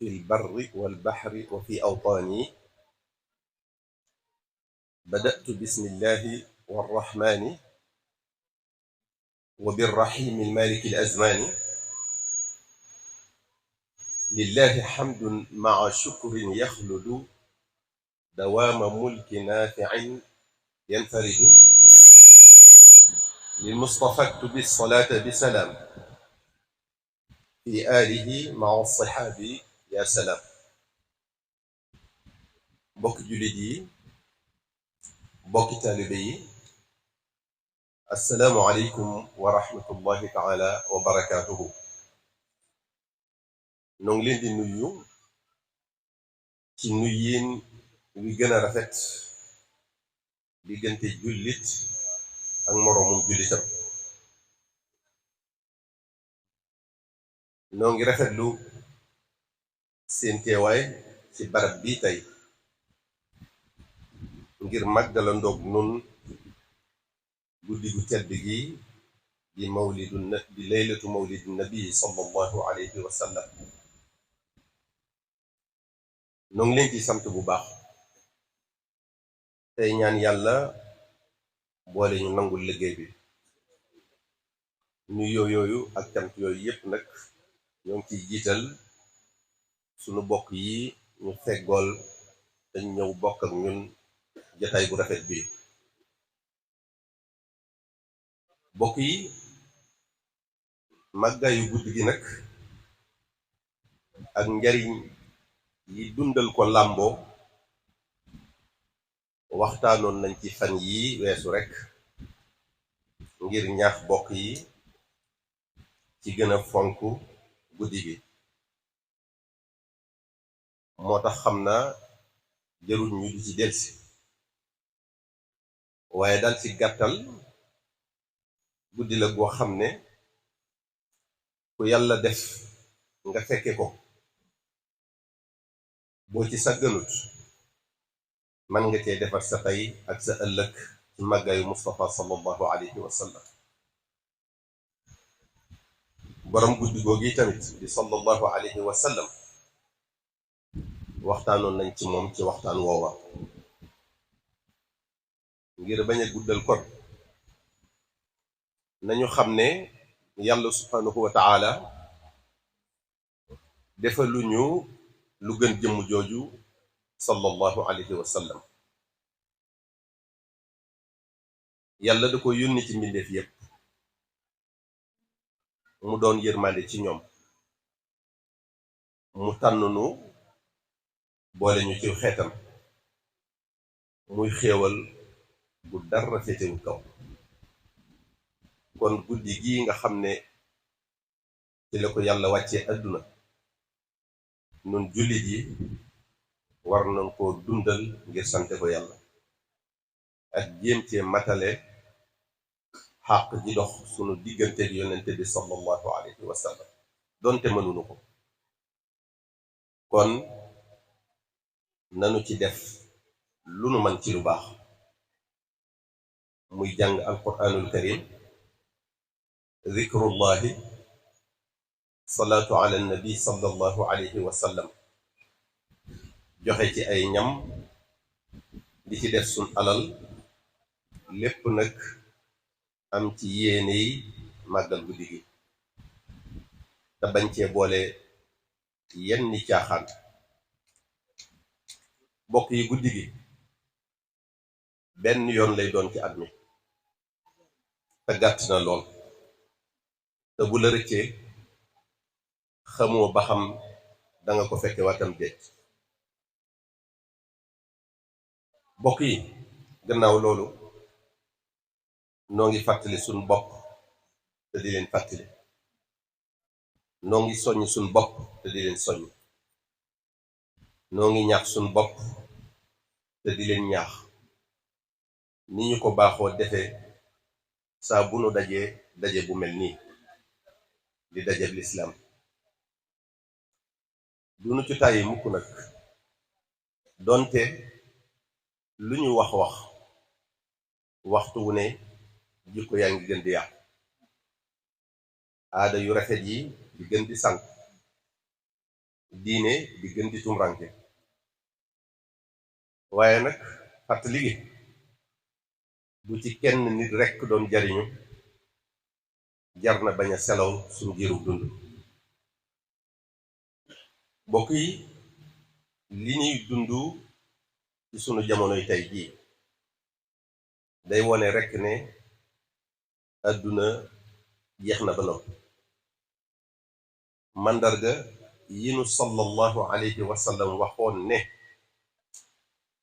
في البر والبحر وفي أوطاني. بدأت بسم الله والرحمن وبالرحيم المالك الأزمان. لله حمد مع شكر يخلد دوام ملك نافع ينفرد. للمصطفى اكتب الصلاة بسلام في آله مع الصحاب يا سلام. bokk jullit yi bokki taalibe yi assalaamu aleykum wa rahmatullahi taala wa barakaatuhu. noo ngi leen di nuyu ci nuyin wi gën a rafet diggante jullit ak moroomum jullitam. noo ngi rafetlu seen teewaay ci barab bii tey ngir màggalandoog nun guddi gu tedd gi di laylatu mawlidu nabi sallallahu alayhi wa sallam. noo ngi leen ci sant bu baax tey ñaan yàlla boole ñu nangul liggéey bi. ñu yooyu ak cant yooyu yépp nag ñoo ngi ciy jiital sunu bokk yi ñu feggool dañ ñëw bokk ak ñun jataay bu rafet bi. bokk yi màggaayu guddi gi nag ak njariñ yi dundal ko làmboo waxtaanoon nañ ci fan yi weesu rekk ngir ñaax bokk yi ci gën a fonk guddi gi. moo tax xam naa jarul ñu di ci delsi, waaye dal ci gàttal guddi la goo xam ne ku yàlla def nga fekke ko boo ci sàgganut man nga cee defar sa tey ak sa ëllëg ci màggaayu Mustafa sallallahu alayhi wa sallam. borom guddi googi tamit di sallallahu alayhi wa sallam waxtaanoon nañ ci moom ci waxtaan woowa. ngir bañ a guddal kon nañu xam ne yàlla subhanahu wa taala defaluñu lu gën jëmm jooju sallallahu alayhi wa sallam. yàlla da ko yónni ci mbindeef yépp mu doon yërmande ci ñoom, mu tànn nu boole ñu ci xeetam muy xéewal bu dara féetewul kaw. kon guddi gii nga xam ne ci la ko yàlla wàccee àdduna nun jullit yi war nañ koo dundal ngir sante ko yàlla ak jéem cee matale xàq ji dox sunu diggante bi yonente bi sallallahu alayhi wa sallam donte mënunu ko. kon nanu ci def lu nu man ci lu baax, muy jàng alquranul karim, zikrullahi, salaatu ala nabi sallallahu alayhi wa sallam, joxe ci ay ñam, di ci def sun alal, lépp nag am ci yéene yi màggal guddi gi te bañ cee boole yenn ni caaxaan. bokk yi guddi gi benn yoon lay doon ci at mi te gàtt na lool, te bu la rëccee xamoo ba xam danga ko fekke waatam déet. bokk yi gannaaw loolu noo ngi fàttali suñ bopp te di leen fàttali, noo ngi soññ suñ bopp te di leen soññ, noo ngi ñaax suñ bopp te di leen ñaax ni ñu ko baaxoo defee saa bu nu dajee daje bu mel nii di dajeb lislaam. du nu ci tàyyi mukk nag donte lu ñu wax waxtu wu ne jikko yaa ngi gën di yàqu, aada yu rafet yi di gën di sànk, diine di gën di tumranke waaye nag fàttali gi bu ci kenn nit rekk doon jariñu jar na bañ a selaw suñu giiru dund mbokk yi li ñuy dund ci sunu jamonoy tey jii day wone rekk ne àdduna jeex na ba noppi màndarga yi nu sallallahu alayhi wa sallam waxoon ne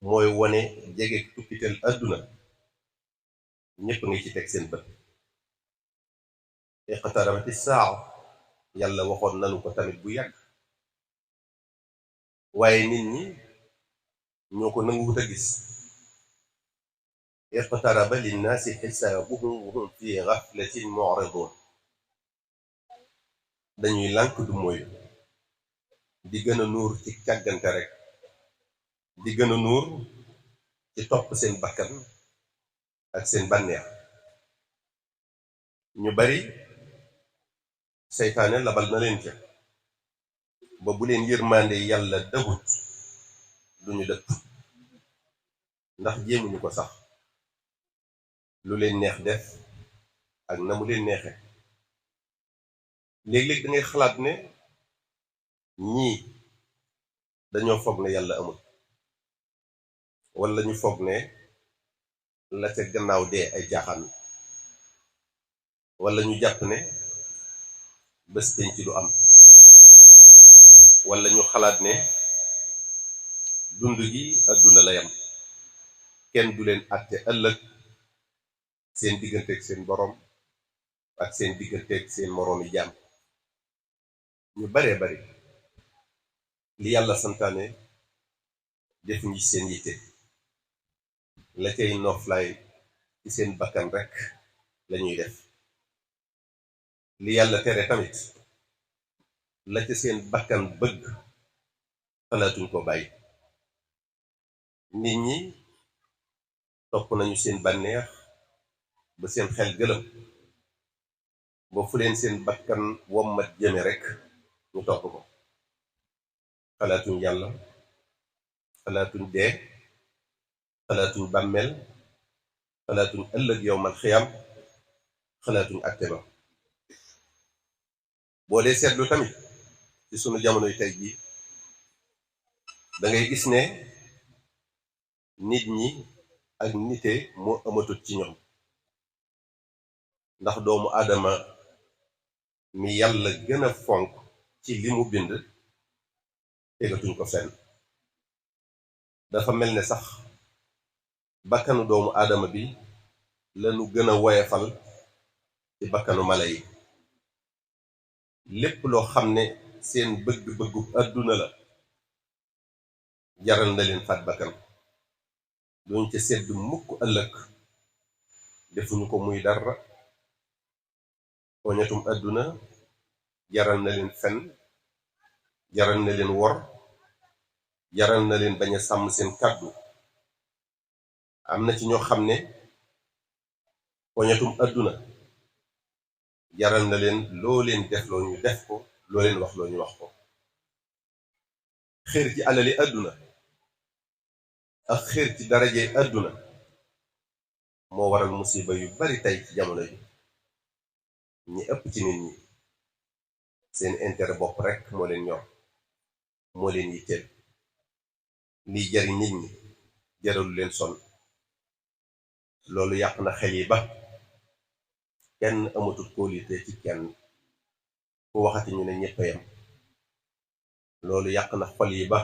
mooy wone jege tukkiteel àdduna ñépp ngi ci teg seen bët iqtarabati saa yàlla waxoon nanu ko tamit bu yàgg waaye nit ñi ñoo ko nanguwut a gis iqtaraba linnaasi xisaabuhum wa hum fi gaflatin mu'ridun dañuy lànk du mooy di gën a nuur ci càggante rek di gën a nuur ci topp seen bakkan ak seen bànneex ñu bari seytaane labal na leen ca ba bu leen yërmande yàlla dëbut duñu dëpp ndax jéemuñu ko sax lu leen neex def ak na mu leen neexe léeg-léeg da ngay xalaat ne ñii dañoo foog ne yàlla amul wala ñu foog ne la ca gannaaw dee ay jaaxaan wala ñu jàpp ne bés penc du am wala ñu xalaat ne dund gi àdduna la yam kenn du leen àtte ëllëg seen digganteeg seen boroom ak seen digganteeg seen moroomi jaam ñu baree bari li yàlla santaane def ñi seen yitte la cay noflaay ci seen bakkan rekk lañuy def li yàlla tere tamit la ca seen bakkan bëgg xalaatuñ ko bàyyi nit ñi topp nañu seen bànneex ba seen xel gëlëm ba fu leen seen bakkan wommat jëme rekk ñu topp ko xalaatuñ yàlla xalaatuñ dee xalaatuñ bàmmeel xalaatuñ ëllëg yowmal xiyam xalaatuñ àtte ba boo dee seetlu tamit ci sunu jamonoy tey jii da ngay gis ne nit ñi ak nite moo amatut ci ñoom ndax doomu aadama mi yàlla gën a fonk ci li mu bind tegatuñ ko fenn dafa mel ne sax bakkanu doomu aadama bi lanu gën a woyefal ci bakkanu mala yi lépp loo xam ne seen bëgg-bëggu àdduna la jaral na leen faat bakkan duñ ca sedd mukk ëllëg defuñu ko muy dara poñatum àdduna jaral na leen fen jaral na leen wor jaral na leen bañ a sàmm seen kàddu am na ci ñoo xam ne poñatum àdduna jaral na leen loo leen def loo ñu def ko loo leen wax loo ñu wax ko xër ci alali àdduna ak xër ci daraje àdduna moo waral musiba yu bari tey ci jamono ji ñi ëpp ci nit ñi seen intérêt bopp rekk moo leen ñor moo leen yitteel liy jariñ nit ñi jaralu leen sonn loolu yàq na xel yi ba kenn amatul kóolite ci kenn ku waxati ñu ne ñépp a yem loolu yàq na xol yi ba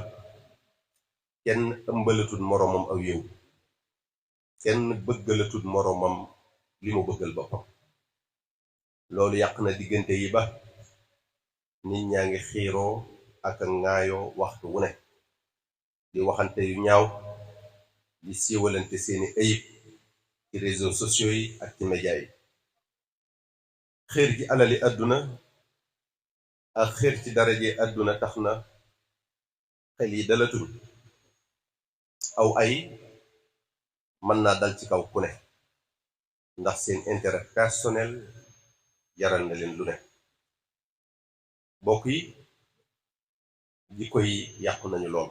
kenn ëmbalatul moroomam aw yiw kenn bëggalatul moroomam li mu bëggal boppam loolu yàq na diggante yi ba nit ñaa ngi xiiroo ak a ŋaayoo waxtu wu ne di waxante yu ñaaw di siiwalante seeni ayib ci réseaux sociaux yi ak ci média yi xër ci alali àdduna ak xër ci daraje àdduna tax na xel yi dalatul aw ay mën naa dal ci kaw ku ne ndax seen intérêt personnel jaral na leen lu ne bokk yi jikko yi yàqu nañu lool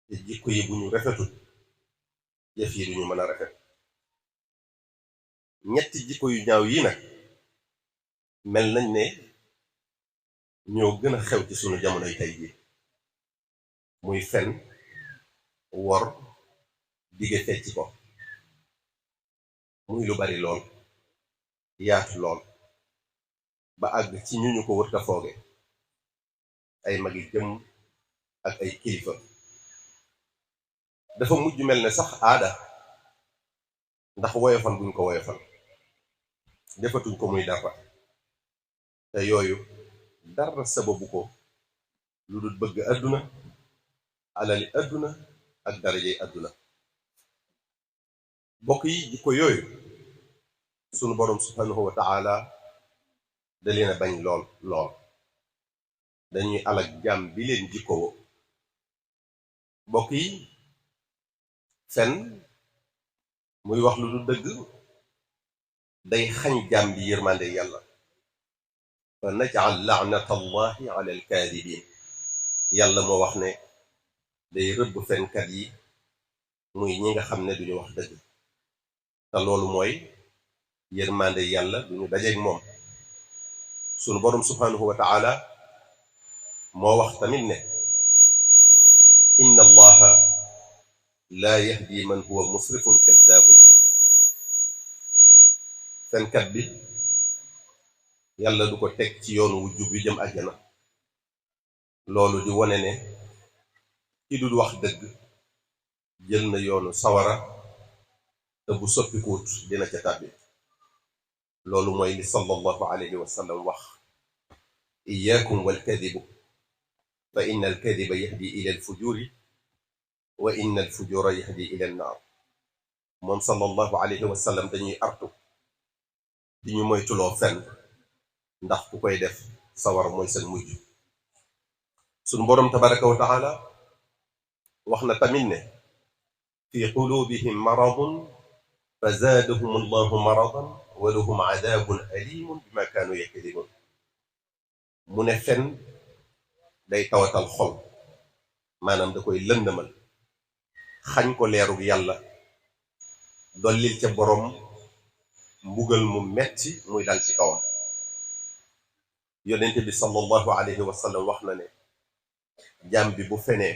te jikko yi bu ñu rafetul jëf yi duñu mën a rafet ñetti jikko yu ñaaw yi nag mel nañ ne ñoo gën a xew ci sunu jamonoy tey jii muy fen wor dige fecc ko muy lu bari lool yaatu lool ba àgg ci ñu ko wërta fooge ay magi jëm ak ay kilifa dafa mujj mel ne sax aada ndax woyofal buñ ko woyofal defatuñ ko muy dara te yooyu dara sababu ko lu dul bëgg àdduna alali àdduna ak darajey àdduna bokk yi jikko yooyu sunu boroom subhanahu wa ta'ala da leen a bañ lool lool dañuy alak jàmm bi leen jikkoo bokk yi fen muy wax lu du dëgg day xañ jàmm bi yërmande yàlla fa naj'al la'nata allahi ala alkaadibin yàlla moo wax ne day rëbb fenkat yi muy ñi nga xam ne duñu wax dëgg te loolu mooy yërmande yàlla duñu dajeeg moom sunu boroom subhanahu wa ta'ala moo wax tamit ne inna allaha laa yahdi man huwa musrifun kaddaabun fenkat bi yàlla du ko teg ci yoon wu jub wi jëm àjjana loolu di wone ne ki dul wax dëgg jël na yoonu sawara te bu soppikuut dina ca tàbbi loolu mooy li sallallahu alayhi wa sallam wax iyaakum walkadibu fa inna alkadiba yahdi ila alfujuri wa inna alfujura yahdi ila annaar moom sallallahu alayhi wa sallam dañuy artu di ñu moytuloo fenn ndax ku koy def sawar mooy seen mujj suñu boroom tabaraka wa taala wax na tamit ne fi qulubihim maradun fa zaadahum allahu maradan wa lahum adaabun alimun bima kaanu yakdibun mu ne fen day tawatal xol maanaam da koy lëndëmal xañ ko leerug yàlla dollil ca boroom mbugal mu metti muy dal ci kawam yonente bi sallallahu alayhi wa sallam wax na ne jaam bi bu fenee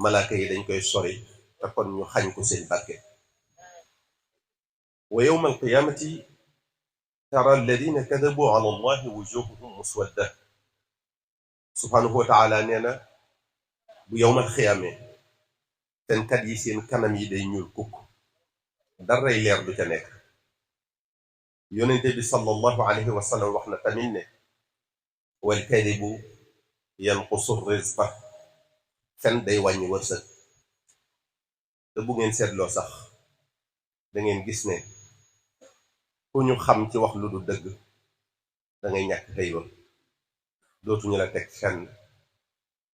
malaaka yi dañ koy sori te kon ñu xañ ko seen barke wa yawma alqiyamati tara alladina kadabu ala allahi wujuhuhum muswadda subhanahu wa taala nee na bu yawmal xiyaamee fenkat yi seen kanam yi day ñuul kukk daray leer du ca nekk yonente bi sallallahu alayhi wa sallam wax na tamit ne wal kadibu yanqusu rizqa fen day wàññi wërsëg te bu ngeen seetloo sax da ngeen gis ne ku ñu xam ci wax lu du dëgg da ngay ñàkk xëy ba dootuñu la teg fenn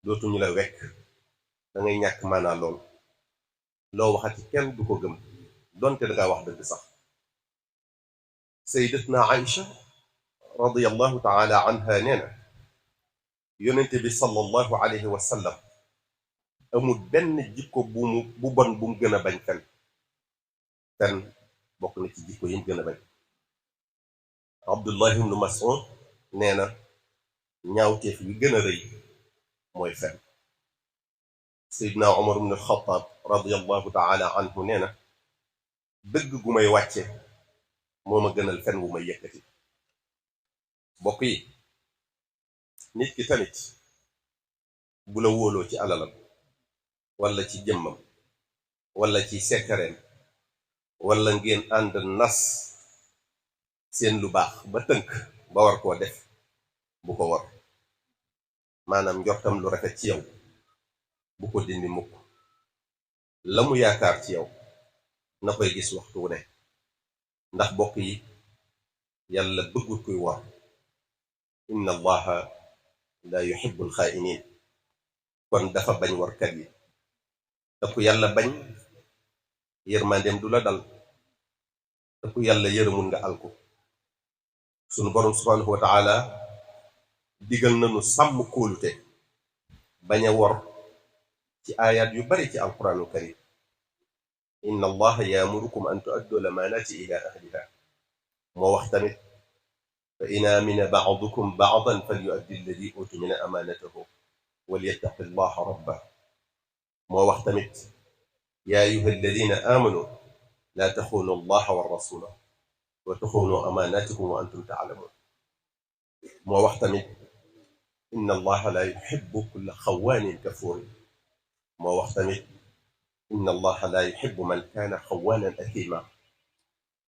dootuñu la wekk da ngay ñàkk maanaa lool loo waxati kenn du ko gëm donte da ngaa wax dëgg sax sayyidatuna Aïcha radiyallahu taala anha nee na yonente bi sallallahu alayhi wa sallam amul benn jikko bu bon bu mu gën a bañ fen bokk na ci jikko yi mu gën a bañ Abdullah ibn Mas'ud nee na ñaawteef wi gën a rëy mooy fen Seydina Umar ibn al-Khattab radiyallahu taala anhu nee na dëgg gu may wàcce moo ma gënal fen wu may yëkkati bokk yi nit ki tamit bu la wóoloo ci alalam wala ci jëmmam wala ci sekkareem wala ngeen ànd nas seen lu baax ba tënk ba war koo def bu ko war maanaam njortam lu rafet ci yow bu ko dindi mukk la mu yaakaar ci yow na koy gis waxtu wu ne ndax bokk yi yàlla bëggul kuy war inna allaha la yuhibbul xaa'iniin kon dafa bañ warkat yi te ku yàlla bañ yërmandeem du la dal te ku yàlla yërëmul nga alku sunu boroom subhanahu wa taala digal nañu sàmm kóolute bañ a wor ci aayaat yu bari ci alquraanul karim inna allaha yaamurukum an tuaddu lamaanaati ila ahliha moo wax tamit fa in aamina ba'dukum ba'dan falyu'addi alladi utumina amaanatahu walyattaqi allaha rabbah moo wax tamit yaa ayyuha alladina aamanu laa taxuunu allaha wa rasula wa taxuunu amaanaatikum wa antum taalamuun moo wax tamit inna allaha laa yuhibbu kulla xawaanin kafuurin moo wax tamit inna allaha laa yuhibbu man kaana xawaanan athiima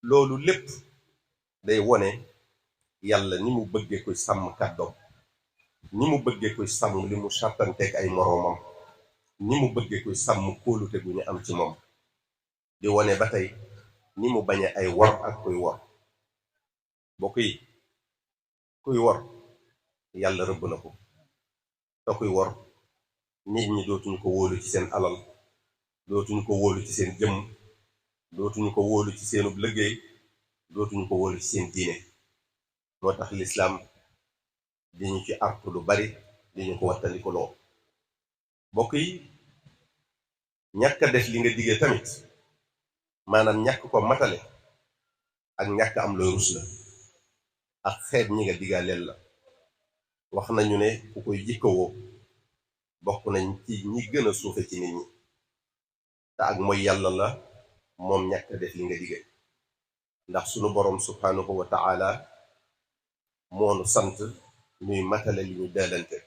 loolu lépp day wone yàlla ni mu bëggee koy sàmm kàddoom ni mu bëggee koy sàmm li mu sartanteeg ay moroomam ni mu bëggee koy sàmm kóolute gu ñu am ci moom di wone ba tey ni mu bañe ay wor ak kuy wor bokk yi kuy wor yàlla rëbb na ko te kuy wor nit ñi dootuñu ko wóolu ci seen alal dootuñu ko wóolu ci seen jëmm dootuñu ko wóolu ci seenub liggéey dootuñu ko wóolu ci seen diine moo tax lislaam di ñu ci artu lu bari di ñu ko wattandikuloo bokk yi ñàkk a def li nga diggee tamit maanaam ñàkk ko matale ak ñàkk am looy rus la ak xeet ñi nga diggaaleel la wax nañu ne ku koy jikkawoo bokk nañ ci ñi gën a suufe ci nit ñi te ak mooy yàlla la moom ñàkk a def li nga diggee ndax sunu boroom subhaanahu wa ta'ala moonu sant ñuy matale li ñu daalante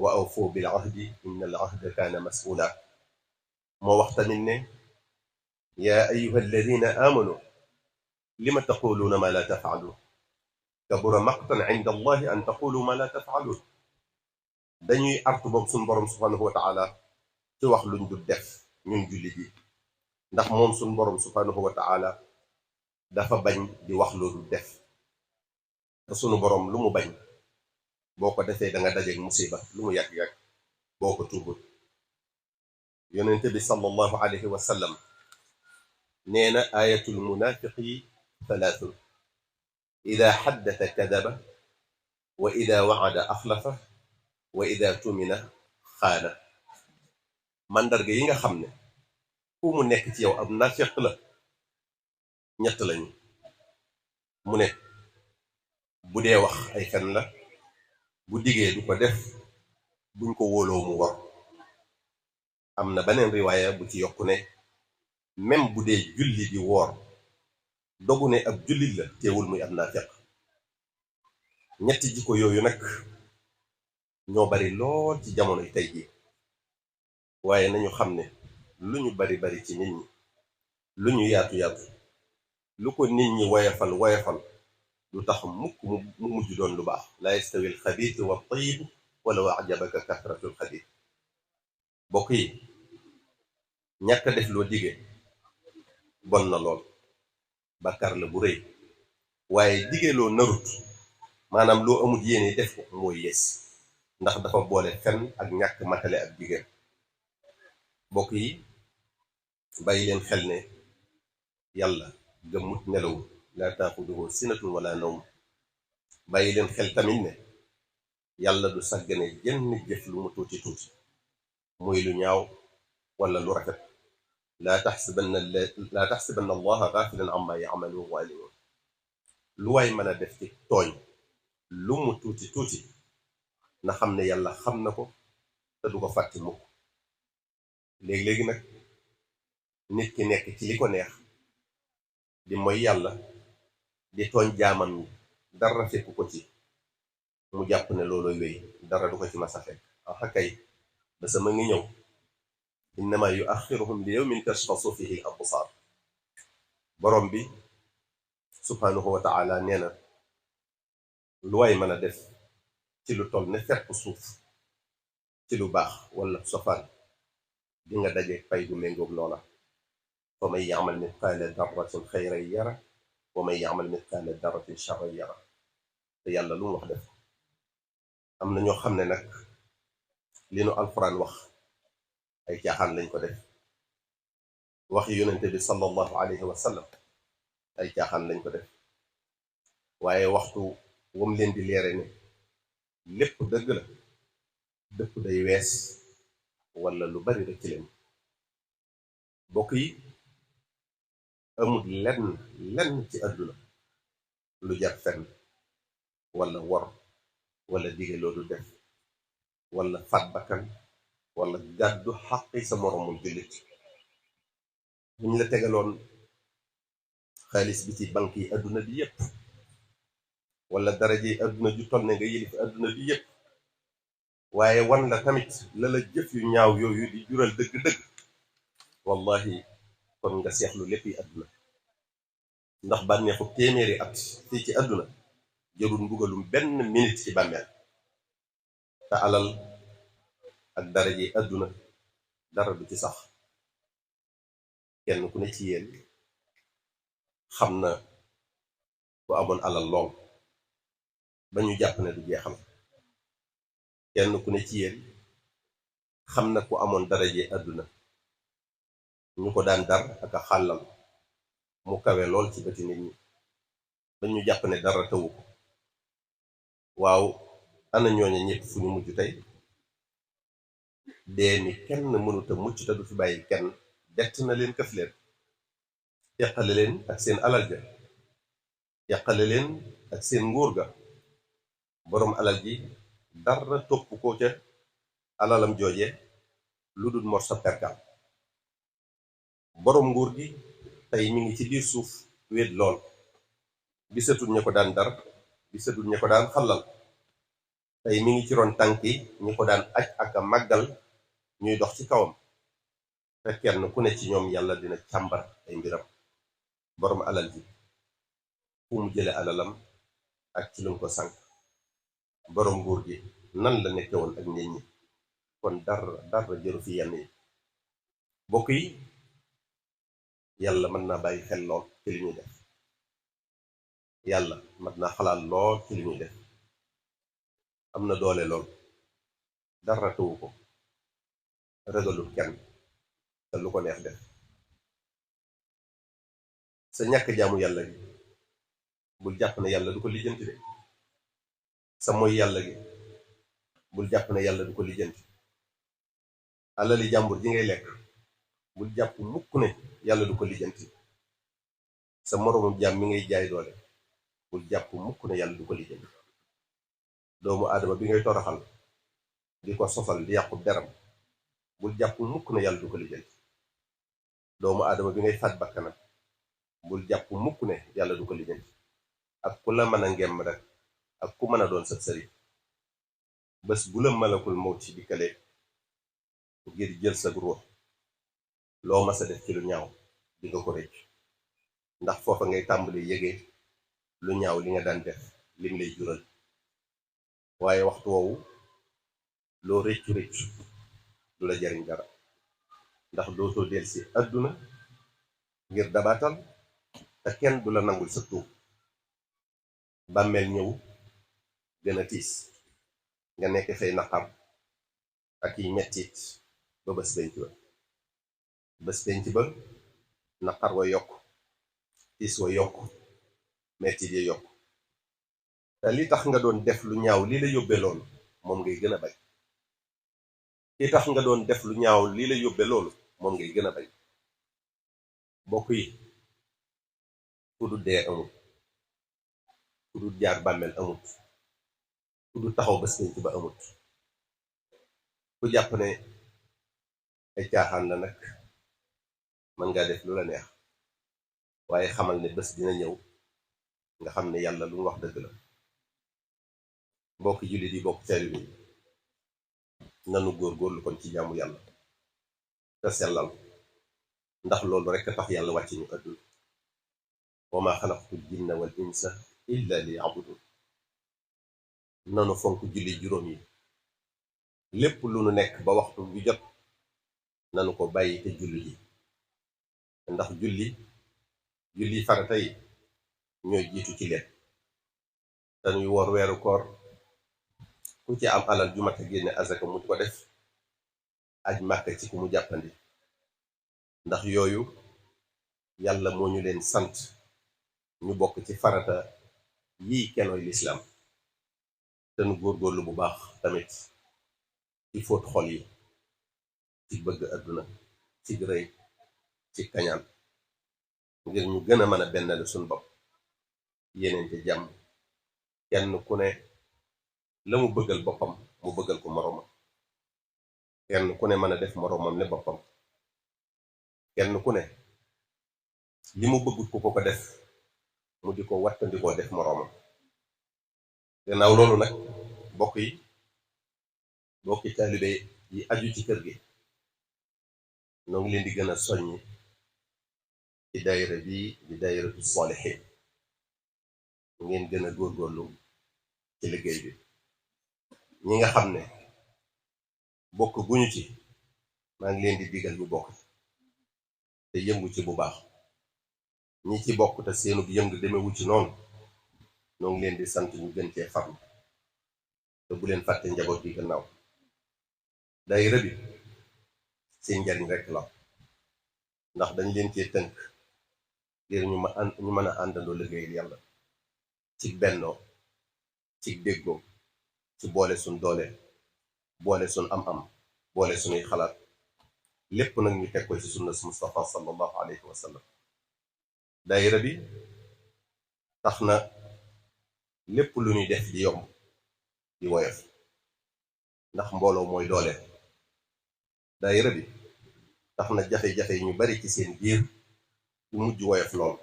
wa awfu bil ahdi inna al ahda kaana mas'uula moo wax tamit ne yaa ayyuha alladina aamanu lima taquluuna ma la tafaaluun kabura maqtan inda allahi an taqulu ma la tafaaluun dañuy artu boobu suñu boroom subhaanahu wa taala ci wax luñ du def ñun jullit yi ndax moom suñu boroom subhaanahu wa taala dafa bañ di wax loolu def te sunu boroom lu mu bañ boo ko defee da nga dajeeg musiba lu mu yàgg-yàgg boo ko tuubul yonente bi sallallahu alayhi wa sallam nee na ayatul munaafiqi thalathun ida xaddata kadaba wa ida wacada axlafa wa ida tumina xaana màndarga yi nga xam ne fu mu nekk ci yow ab naafiq la ñett lañu mu ne bu dee wax ay fen la bu digee du ko def buñ ko wóoloo mu war am na beneen riwaaya bu ci yokku ne même bu dee julli di woor dogu ne ab jullit la teewul muy ab naafiq ñetti jikko yooyu nag ñoo bari lool ci jamonoy tey ji waaye nañu xam ne lu ñu bari bari ci nit ñi lu ñu yaatu yaatu lu ko nit ñi woyafal woyafal lu tax mukk mu mujj doon lu baax la yastawi al xabiis wa tayyib walaw ajabaka kasratul xabiis bokk yi ñàkk a def loo dige bon na lool bàkkaar la bu rëy waaye dige loo narut maanaam loo amul yéene def ko mooy yees ndax dafa boole fen ak ñàkk matale ak jigéen bokk yi bàyyi leen xel ne yàlla gëmmut nelawul laa taaxuduhu sinatun wala nawm bàyyi leen xel tamit ne yàlla du sàggane jenn jëf lu mu tuuti tuuti muy lu ñaaw wala lu rafet laa taxsibanna allaha gaafilan amma yacmalu zaalimuun lu waay mën a def ci tooñ lu mu tuuti tuuti na xam ne yàlla xam na ko te du ko fàtte mukk léegi-léegi nag nit ki nekk ci li ko neex di mooy yàlla di tooñ jaamam ñi dara fekku ko ci mu jàpp ne looloy wéy dara du ko ci masa fekk axa kay ba sama ngi ñëw innama yuaxiruhum li yawmin tashxasu fihi al absaar borom bi subhaanahu wa taala nee na lu waay mën a def ci lu toll ne fepp suuf ci lu baax wala sofaan di nga daje pay gu méngoog loola fa man yaamal mitqaala darratin xayran yara wa man yaamal mitqaala darratin charran yara te yàlla lu mu wax def am na ñoo xam ne nag li nu alquran wax ay caaxaan lañ ko def waxi yonente bi sallallahu alayhi wa sallam ay caaxaan lañ ko def waaye waxtu wam leen di leere ne lépp dëgg la dëpp day wees wala lu bari rek ci leen bokk yi amul lenn ci àdduna lu jar fenn wala wor wala dige loolu def wala faat bakkan wala gàddu xaqi sa moromul jullit buñ la tegaloon xaalis bi ci banque yi àdduna bi yépp wala daraje yi àdduna ju toll ne nga yilif àdduna bi yépp waaye wan la tamit la la jëf yu ñaaw yooyu di jural dëgg-dëgg wallahi kon nga seexlu lépp yi àdduna ndax bànneexu téeméeri at fii ci àdduna jërul mbugalum benn minute ci bàmmeel te alal ak daraje yi àdduna dara du ci sax kenn ku ne ci yéen xam na ku amoon alal lool ba ñu jàpp ne du jeexal kenn ku ne ci yéen xam na ku amoon daraje àdduna ñu ko daan dar ak a xàllal mu kawe lool ci bëti nit ñi ba ñu jàpp ne dara tawu ko waaw ana ñooña ñëpp fu ñu mujj tey dee ni kenn mënuta mucc te du fi bàyyi kenn bett na leen këf leen yàqale leen ak seen alal ja yàqale leen ak seen nguur ga boroom alal ji dara topp ko ca alalam jooje lu dul mor sa perkal boroom nguur gi tey mi ngi ci biir suuf wéet lool gisatul ña ko daan dar gisatul ña ko daan xallal tey mi ngi ci ron tànki ñi ko daan aj ak a màggal ñuy dox ci kawam te kenn ku ne ci ñoom yàlla dina càmbar ay mbiram boroom alal ji fu mu jële alalam ak ci lu ko sànk boroom nguur gi nan la nekke woon ak nit ñi kon dara jëru fi yenn yi bokk yi yàlla mën naa bàyyi xel lool ci li ñuy def yàlla mën naa xalaat lool ci li ñuy def am na doole lool dara tawu ko ragalul kenn te lu ko neex def sa ñàkk jaamu yàlla gi bul jàpp ne yàlla du ko lijjanti de sa mooy yàlla gi bul jàpp ne yàlla du ko lijjanti alali jàmbur ji ngay lekk bul jàpp mukk ne yàlla du ko lijjanti sa moroomum jaam mi ngay jaay doole bul jàpp mukk ne yàlla du ko lijjanti doomu aadama bi ngay toroxal di ko sosal di yàqu deram bul jàpp mukk ne yàlla du ko lijjanti doomu aadama bi ngay faat bakkanam bul jàpp mukk ne yàlla du ko lijjanti ak ku la mën a ngemm rek ak ku mën a doon sa sëriñ bés bu la malakul mawt ci dikkale ngir jël sa ruux loo mas a def ci lu ñaaw di nga ko rëcc ndax foofa ngay tàmbali yëgee lu ñaaw li nga daan def lim lay jural waaye waxtu woowu loo rëccu rëccu du la jariñ dara ndax dootoo del si àdduna ngir dabaatal te kenn du la nangul sa tuub bàmmeel ñëw gën a tiis nga nekk fay naqar ak yi mettit ba bés penc ba naqar wa yokk tiis wa yokk mettit ya yokk te li tax nga doon def lu ñaaw li la yóbbe loolu moom ngay gën a bañ li tax nga doon def lu ñaaw li la yóbbe loolu moom ngay gën a bañ bokk yi ku du dee amut ku du jaar bàmmeel amut ku du taxaw bés penc ba amut ku jàpp ne ay caaxaan la nag mën ngaa def lu la neex waaye xamal ne bés dina ñëw nga xam ne yàlla lu mu wax dëgg la mbokk jullit yi bokk taalibe yi nanu góorgóorlu kon ci jaamu yàlla te sellal ndax loolu rekk tax yàlla wàcc ñu àdduna wa maa xalaqtul jinna wal insa illa li yabudun nanu fonk julli juróom yi lépp lu nu nekk ba waxtu bi jot nanu ko bàyyi te julli ji ndax julli farata yi ñooy jiitu ci lépp dañuy woor weeru koor ku ci am alal ju mat a génne azaka mu ko def aj màkka ci ku mu jàppandi ndax yooyu yàlla moo ñu leen sant ñu bokk ci farata yii kenooy lislaam te nu góorgóorlu bu baax tamit ci fóot xol yi ci bëgg àdduna ci rëy ci kañaan ngir ñu gën a mën a bennale suñ bopp yéeneente jàmm kenn ku ne la mu bëggal boppam mu bëggal ko moroomam kenn ku ne mën a def moroomam ne boppam kenn ku ne li mu bëggut ku ko def mu di ko wattandikoo def moroomam gannaaw loolu nag bokki taalibe yi aju ci kër gi noo ngi leen di gën a soññi ci daayira bii di daayiratu saalihiin ngeen gën a góorgóorlu ci liggéey bi ñi nga xam ne bokk guñu ci maa ngi leen di digal ñu bokk te yëngu ci bu baax ñi ci bokk te seenub yëngu demewu ci noonu noo ngi leen di sant ñu gën cee farlu te bu leen fàtte njaboot gi gannaaw daayira bi seen njariñ rekk la ndax dañ leen cee tënk ngir ñu mën a àndandoo liggéeyal yàlla ci bennoo ci déggoo ci boole suñ doole boole suñ am-am boole suñuy xalaat lépp nag ñu teg ko ci sunna Mustafa sallallahu alayhi wa sallam daayira bi tax na lépp lu ñuy def di yomb di woyof ndax mbooloo mooy doole daayira bi tax na jafe-jafe yi ñu bari ci seen biir yu mujj woyof lool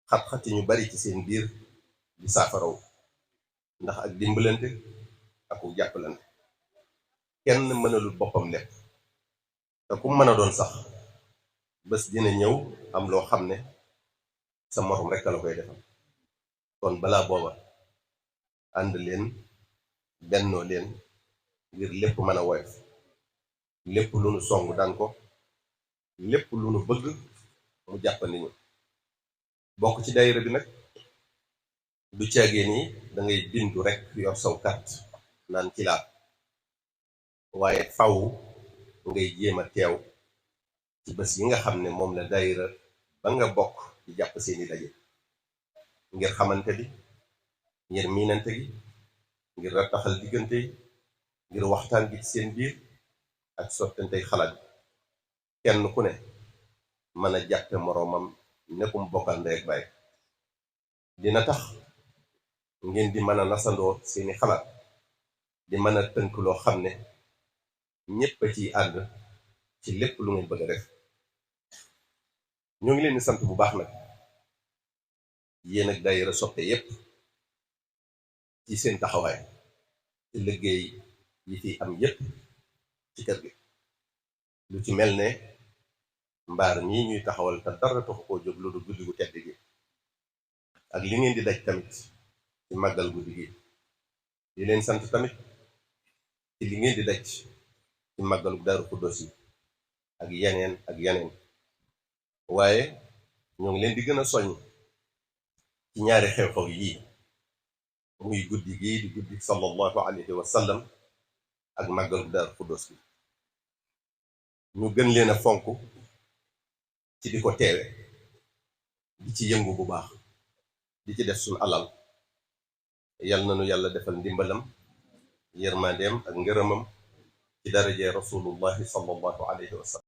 xat-xat yi ñu bari ci seen biir di saafaraw ndax ak dimbalante ak ku jàppalante kenn mënalul boppam lépp te ku mën a doon sax bés dina ñëw am loo xam ne sa morom rekk la koy defal kon balaa booba ànd leen bennoo leen ngir lépp mën a woyof lépp lu nu song daan ko lépp lu nu bëgg mu jàppandi ñu bokk ci daayira bi nag du caagee nii da ngay bindu rekk yor saw carte naan ci laa waaye faw ngay jéem a teew ci bés yi nga xam ne moom la daayira ba nga bokk di jàpp seeni daje ngir xamante bi ngir miinante gi ngir rattaxal diggante yi ngir waxtaan gi ci seen biir ak sottantey xalaat bi kenn ku ne mën a jàppe moroomam nekkum bokkal ndey ak baay dina tax ngeen di mën a nasandoo seeni xalaat di mën a tënk loo xam ne ñépp a ciy ànd ci lépp lu ngeen bëgg a def ñoo ngi leen di sant bu baax nag yéen ak daayira soppe yépp ci seen taxawaay ci liggéey yi fi am yépp ci kër gi lu ci mel ne mbaar mii ñuy taxawal te dara taxu koo jóg lu dul guddi gu tedd gi ak li ngeen di daj tamit ci màggal guddi gi di leen sant tamit ci li ngeen di daj ci màggalu Daaru Xuddoos yi ak yeneen waaye ñoo ngi leen di gën a soññ ci ñaari xew-xew yii muy guddi gii di guddi sallallahu alayhi wa sallam ak màggalu Daaru Xuddoos bi ñu gën leen a fonk ci di ko teewe di ci yëngu bu baax di ci def suñu alal yal na nu yàlla defal ndimbalam yërmandeem ak ngërëmam ci daraje rasulullahi sallallahu alayhi wa sallam